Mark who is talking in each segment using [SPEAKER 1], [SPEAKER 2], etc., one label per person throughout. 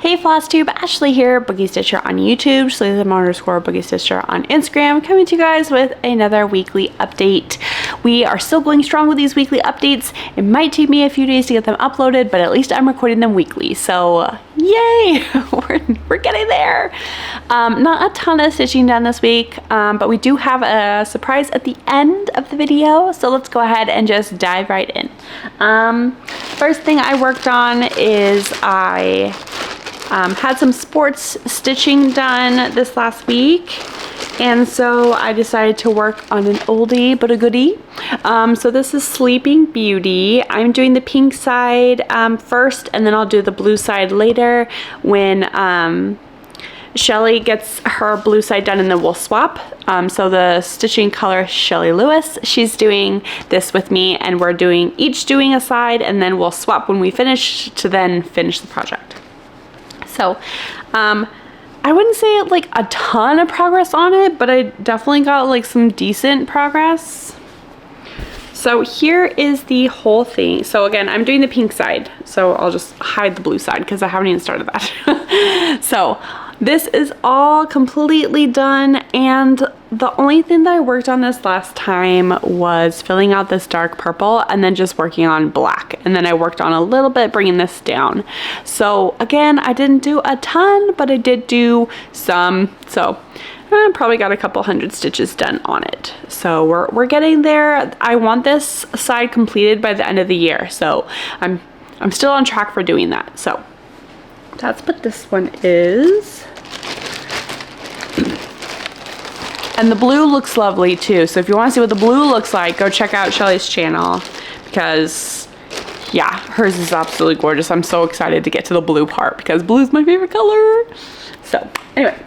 [SPEAKER 1] Hey Flosstube, Ashley here, witchystitcher on YouTube, _witchystitcher on Instagram, coming to you guys with another weekly update. We are still going strong with these weekly updates. It might take me a few days to get them uploaded, but at least I'm recording them weekly, so yay! we're getting there. Not a ton of stitching done this week, but we do have a surprise at the end of the video, so let's go ahead and just dive right in. First thing I worked on is I had some sports stitching done this last week, and so I decided to work on an oldie but a goodie. So this is Sleeping Beauty. I'm doing the pink side first, and then I'll do the blue side later when Shelly gets her blue side done, and then we'll swap. So the stitching color Shelly Lewis, she's doing this with me, and we're each doing a side, and then we'll swap when we finish to then finish the project. So I wouldn't say like a ton of progress on it, but I definitely got like some decent progress. So here is the whole thing. So again, I'm doing the pink side, so I'll just hide the blue side because I haven't even started that. So this is all completely done, and the only thing that I worked on this last time was filling out this dark purple and then just working on black, and then I worked on a little bit bringing this down. So again, I didn't do a ton, but I did do some, so I probably got a couple hundred stitches done on it. So we're getting there. I want this side completed by the end of the year, so I'm still on track for doing that. So that's what this one is. And the blue looks lovely too. So if you want to see what the blue looks like, go check out Shelly's channel, because yeah, hers is absolutely gorgeous. I'm so excited to get to the blue part because blue is my favorite color. So anyway,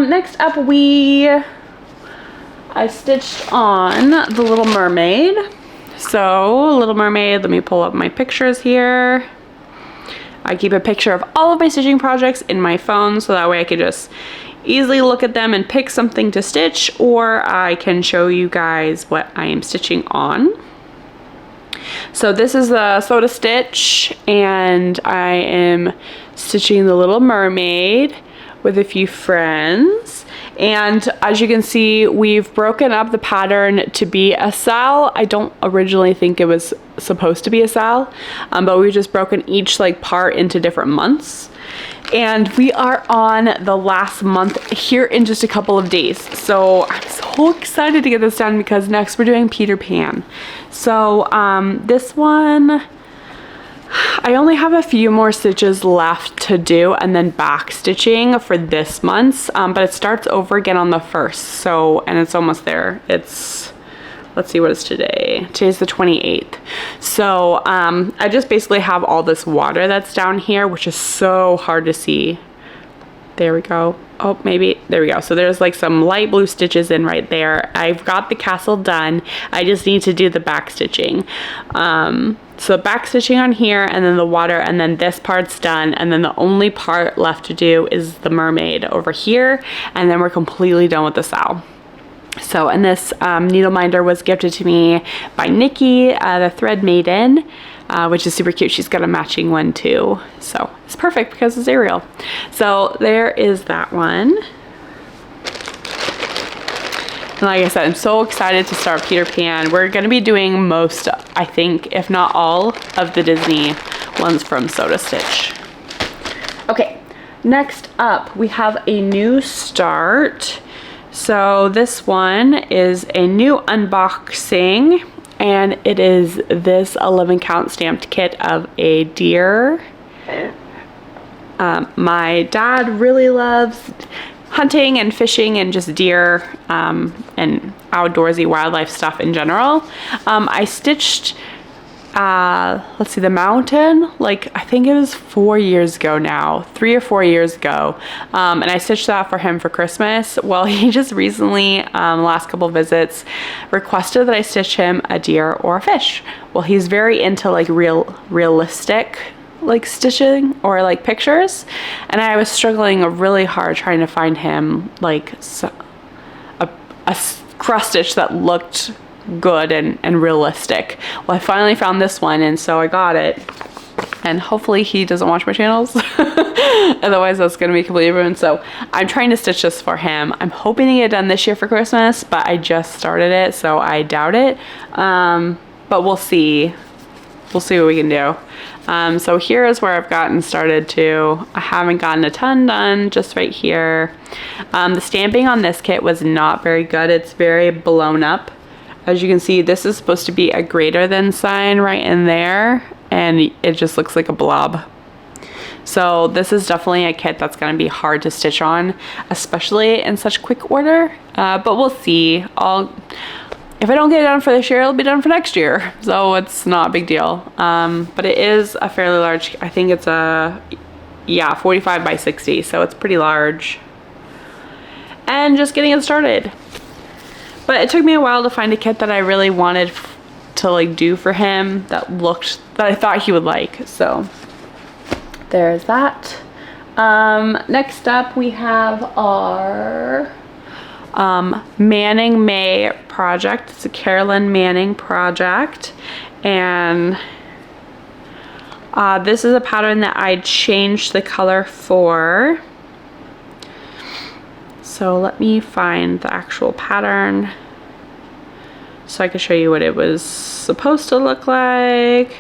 [SPEAKER 1] next up I stitched on the Little Mermaid. So Little Mermaid, let me pull up my pictures here. I keep a picture of all of my stitching projects in my phone, so that way I can just easily look at them and pick something to stitch, or I can show you guys what I am stitching on. So this is the SodastitchDesign, and I am stitching the Little Mermaid with a few friends. And as you can see, we've broken up the pattern to be a sal. I don't originally think it was supposed to be a sal, but we've just broken each like part into different months. And we are on the last month here in just a couple of days. So I'm so excited to get this done because next we're doing Peter Pan. So this one, I only have a few more stitches left to do and then back stitching for this month's, but it starts over again on the 1st. So, and it's almost there. It's, let's see, what is today? Today's the 28th. So I just basically have all this water that's down here, which is so hard to see. There we go. Oh, maybe, there we go. So there's like some light blue stitches in right there. I've got the castle done. I just need to do the back stitching. So back stitching on here, and then the water, and then this part's done, and then the only part left to do is the mermaid over here, and then we're completely done with the sal. So, and this needle minder was gifted to me by Nikki, the threadmaiden, which is super cute. She's got a matching one too. So it's perfect because it's Ariel. So there is that one. And like I said, I'm so excited to start Peter Pan. We're going to be doing most, I think, if not all, of the Disney ones from SodastitchDesign. Okay, next up, we have a new start. So this one is a new unboxing, and it is this 11 count stamped kit of a deer. My dad really loves hunting and fishing and just deer and outdoorsy wildlife stuff in general. I stitched let's see, the mountain, like I think it was 4 years ago now, 3 or 4 years ago, and I stitched that for him for Christmas. Well, he just recently, last couple visits, requested that I stitch him a deer or a fish. Well, he's very into like realistic like stitching or like pictures, and I was struggling really hard trying to find him like a cross stitch that looked good and realistic. Well, I finally found this one, and so I got it. And hopefully he doesn't watch my channels. Otherwise that's gonna be completely ruined. So I'm trying to stitch this for him. I'm hoping to get it done this year for Christmas, but I just started it, so I doubt it. But we'll see. We'll see what we can do. So here is where I've gotten started to. I haven't gotten a ton done, just right here. The stamping on this kit was not very good. It's very blown up. As you can see, this is supposed to be a greater than sign right in there, and it just looks like a blob. So this is definitely a kit that's going to be hard to stitch on, especially in such quick order. But we'll see. If I don't get it done for this year, it'll be done for next year. So it's not a big deal. But it is a fairly large, I think it's a, yeah, 45 by 60. So it's pretty large. And just getting it started. But it took me a while to find a kit that I really wanted to like do for him that I thought he would like. So there's that. Next up we have our Manning May project. It's a Carolyn Manning project, and this is a pattern that I changed the color for. So let me find the actual pattern so I can show you what it was supposed to look like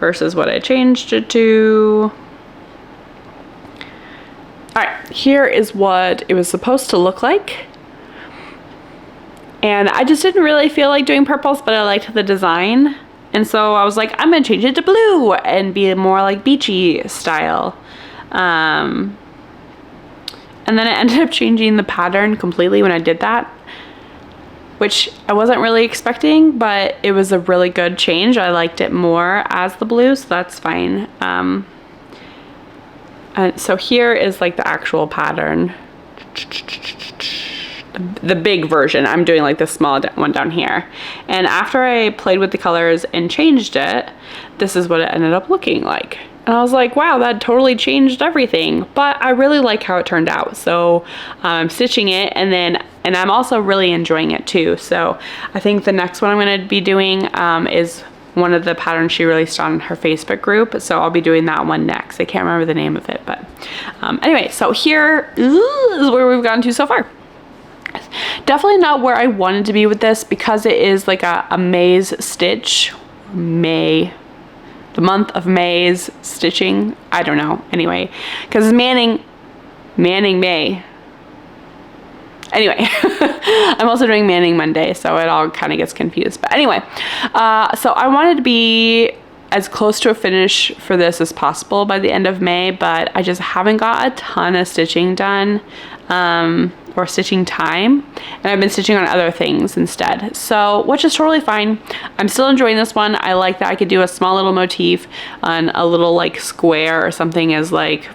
[SPEAKER 1] versus what I changed it to. Alright, here is what it was supposed to look like. And I just didn't really feel like doing purples, but I liked the design. And so I was like, I'm going to change it to blue and be more like beachy style. And then I ended up changing the pattern completely when I did that, which I wasn't really expecting, but it was a really good change. I liked it more as the blue, so that's fine. And so here is like the actual pattern. The big version. I'm doing like the small one down here. And after I played with the colors and changed it, this is what it ended up looking like. And I was like, wow, that totally changed everything. But I really like how it turned out. So I'm stitching it, and I'm also really enjoying it too. So I think the next one I'm going to be doing is one of the patterns she released on her Facebook group. So I'll be doing that one next. I can't remember the name of it, but anyway, so here is where we've gotten to so far. Definitely not where I wanted to be with this, because it is like a May's stitch. The month of May's stitching. I don't know. Anyway, because Manning May. Anyway, I'm also doing Manning Monday, so it all kind of gets confused. But anyway, so I wanted to be as close to a finish for this as possible by the end of May, but I just haven't got a ton of stitching done, or stitching time, and I've been stitching on other things instead. So, which is totally fine. I'm still enjoying this one. I like that I could do a small little motif on a little like square or something as like,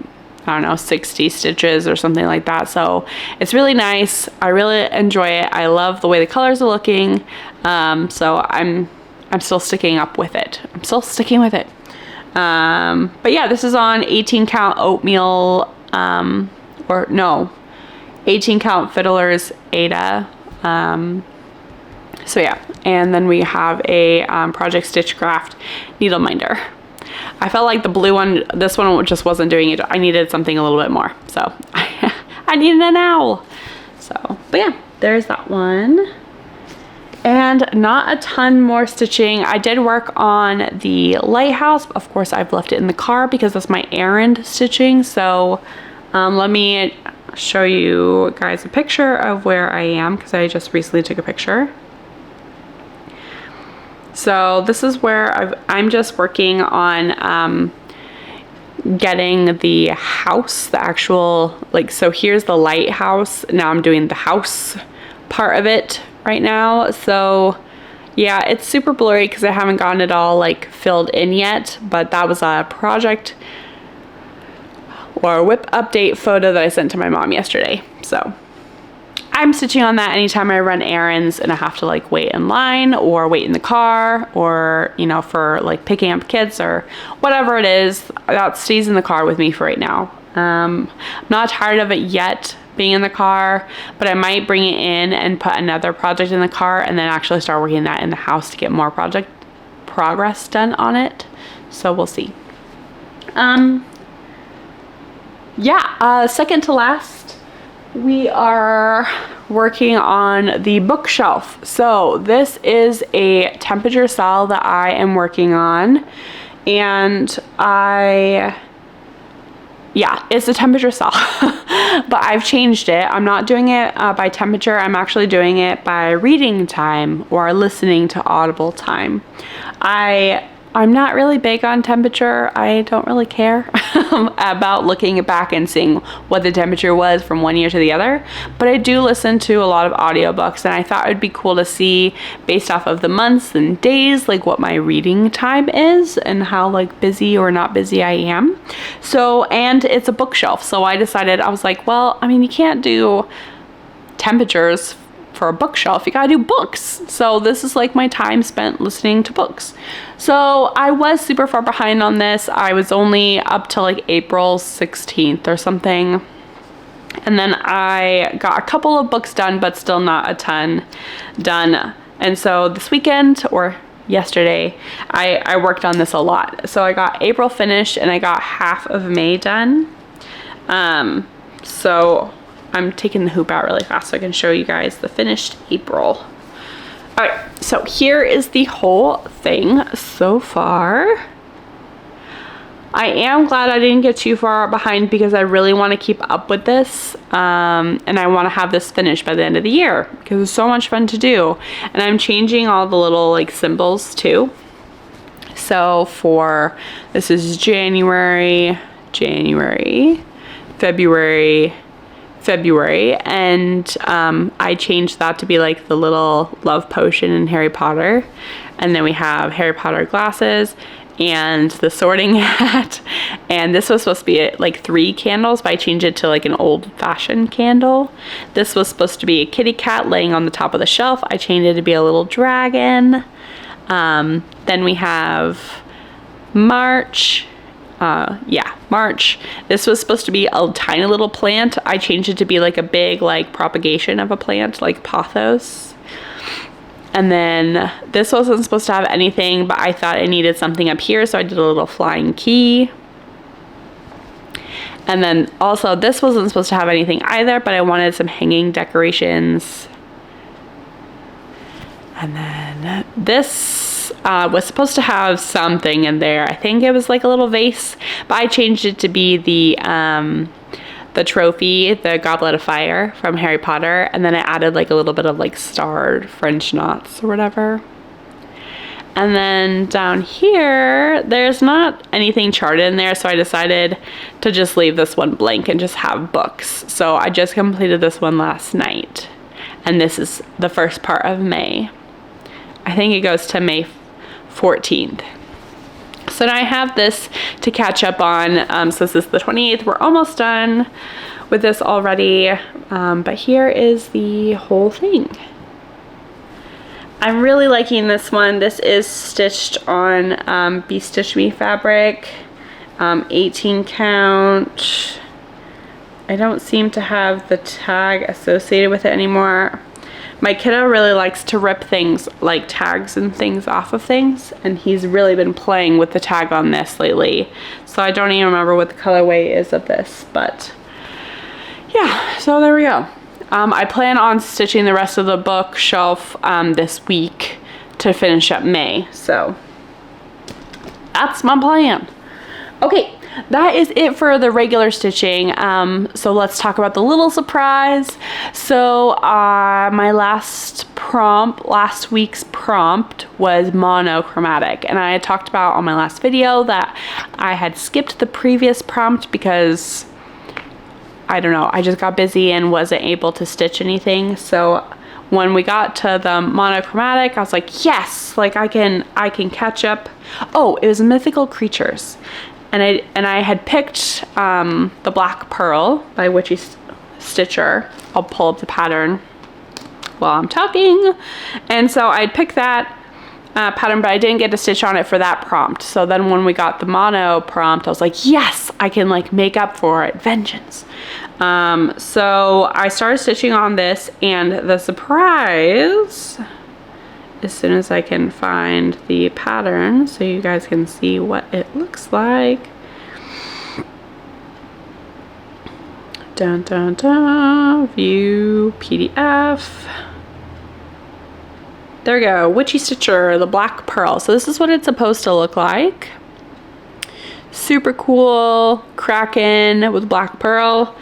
[SPEAKER 1] I don't know, 60 stitches or something like that. So it's really nice. I really enjoy it. I love the way the colors are looking. So I'm still sticking up with it. I'm still sticking with it. But yeah, this is on 18 count oatmeal, 18 count Fiddler's Ada. So yeah, and then we have a projectstitchcraft needle minder. I felt like the blue one, this one just wasn't doing it. I needed something a little bit more, so I needed an owl. So, but yeah, there's that one. And not a ton more stitching. I did work on the lighthouse. Of course, I've left it in the car because that's my errand stitching. So let me show you guys a picture of where I am, because I just recently took a picture. So this is where I'm just working on getting the house, the actual, like, so here's the lighthouse. Now I'm doing the house part of it right now. So yeah, it's super blurry because I haven't gotten it all like filled in yet, but that was a project or a whip update photo that I sent to my mom yesterday. So I'm stitching on that anytime I run errands and I have to like wait in line or wait in the car, or, you know, for like picking up kids or whatever it is, that stays in the car with me for right now. I'm not tired of it yet being in the car, but I might bring it in and put another project in the car and then actually start working that in the house to get more project progress done on it. So we'll see. Yeah, second to last, we are working on the bookshelf. So this is a temperature cell that I am working on, and yeah, it's a temperature cell, but I've changed it. I'm not doing it by temperature. I'm actually doing it by reading time or listening to audible time. I'm not really big on temperature. I don't really care about looking back and seeing what the temperature was from one year to the other, but I do listen to a lot of audiobooks, and I thought it would be cool to see, based off of the months and days, like what my reading time is and how like busy or not busy I am. So, and it's a bookshelf, so I decided, I was like, well, I mean, you can't do temperatures for a bookshelf, you gotta do books. So this is like my time spent listening to books. So I was super far behind on this. I was only up to like April 16th or something, and then I got a couple of books done, but still not a ton done. And so this weekend, or yesterday, I worked on this a lot. So I got April finished and I got half of May done. So I'm taking the hoop out really fast so I can show you guys the finished April. All right, so here is the whole thing so far. I am glad I didn't get too far behind because I really want to keep up with this, and I want to have this finished by the end of the year because it's so much fun to do. And I'm changing all the little like symbols too. So for, this is January, February, and I changed that to be like the little love potion in Harry Potter, and then we have Harry Potter glasses and the sorting hat, and this was supposed to be like 3 candles, but I changed it to like an old-fashioned candle. This was supposed to be a kitty cat laying on the top of the shelf. I changed it to be a little dragon. Then we have March. March. This was supposed to be a tiny little plant. I changed it to be like a big like propagation of a plant, like pothos. And then this wasn't supposed to have anything, but I thought I needed something up here, so I did a little flying key. And then also this wasn't supposed to have anything either, but I wanted some hanging decorations. And then this was supposed to have something in there. I think it was like a little vase, but I changed it to be the trophy, the Goblet of Fire from Harry Potter, and then I added like a little bit of like starred French knots or whatever. And then down here, there's not anything charted in there, so I decided to just leave this one blank and just have books. So I just completed this one last night, and this is the first part of May. I think it goes to May 14th. So now I have this to catch up on. So this is the 28th. We're almost done with this already. But here is the whole thing. I'm really liking this one. This is stitched on Be Stitch Me fabric, 18 count. I don't seem to have the tag associated with it anymore. My kiddo really likes to rip things like tags and things off of things, and he's really been playing with the tag on this lately. So I don't even remember what the colorway is of this, but yeah, so there we go. I plan on stitching the rest of the bookshelf this week to finish up May, so that's my plan. Okay, that is it for the regular stitching. So let's talk about the little surprise. So my last week's prompt was monochromatic, and I had talked about on my last video that I had skipped the previous prompt because I don't know, I just got busy and wasn't able to stitch anything. So when we got to the monochromatic, I was like, yes, like I can catch up. Oh, it was Mythical Creatures. And I had picked the Black Pearl by witchystitcher. I'll pull up the pattern while I'm talking. And so I picked that pattern, but I didn't get to stitch on it for that prompt. So then when we got the mono prompt, I was like, yes, I can like make up for it. Vengeance. So I started stitching on this, and the surprise as soon as I can find the pattern so you guys can see what it looks like. Dun dun dun, view PDF. There we go, Witchy Stitcher, the black pearl. So this is what it's supposed to look like. Super cool, Kraken with black pearl.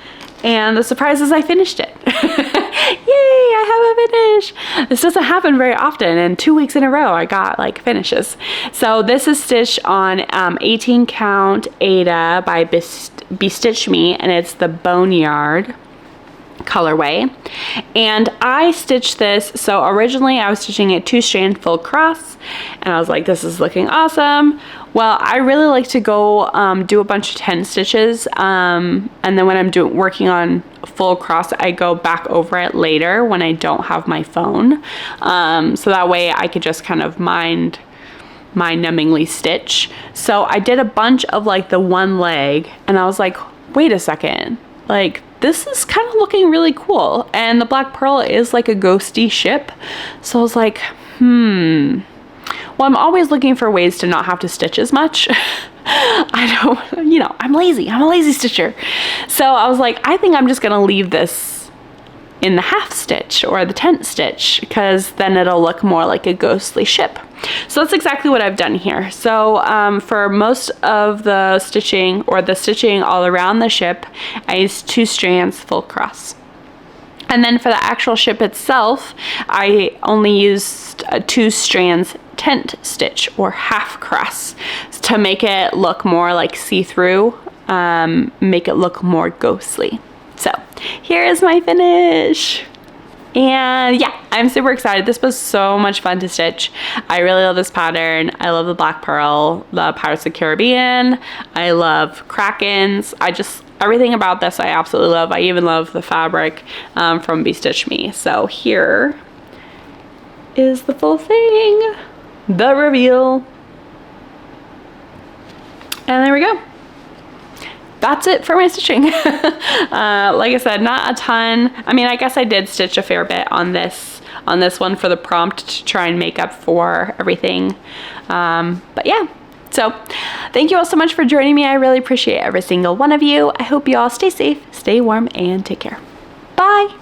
[SPEAKER 1] And the surprise is I finished it. Yay, I have a finish. This doesn't happen very often, and 2 weeks in a row I got like finishes. So this is stitched on 18 count Ada by Bestitch Me, and it's the Boneyard colorway. And I stitched this, so originally I was stitching it 2-strand full cross, and I was like, this is looking awesome. Well, I really like to go do a bunch of 10 stitches, and then when I'm working on full cross, I go back over it later when I don't have my phone, so that way I could just kind of mind-numbingly stitch. So I did a bunch of like the one leg, and I was like, wait a second, like this is kind of looking really cool, and the black pearl is like a ghosty ship. So I was like, well, I'm always looking for ways to not have to stitch as much. I don't, you know, I'm lazy. I'm a lazy stitcher. So I was like, I think I'm just gonna leave this in the half stitch or the 10th stitch, because then it'll look more like a ghostly ship. So that's exactly what I've done here. So for most of the stitching, or the stitching all around the ship, I used 2 strands full cross. And then for the actual ship itself, I only used 2 strands tent stitch or half cross to make it look more like see-through, make it look more ghostly. So here is my finish. And yeah, I'm super excited. This was so much fun to stitch. I really love this pattern. I love the black pearl, the Pirates of the Caribbean. I love Krakens. Everything about this I absolutely love. I even love the fabric from Bestitch Me. So here is the full thing, the reveal. And there we go. That's it for my stitching. Like I said, not a ton. I mean, I guess I did stitch a fair bit on this one for the prompt to try and make up for everything. But yeah. So thank you all so much for joining me. I really appreciate every single one of you. I hope you all stay safe, stay warm, and take care. Bye.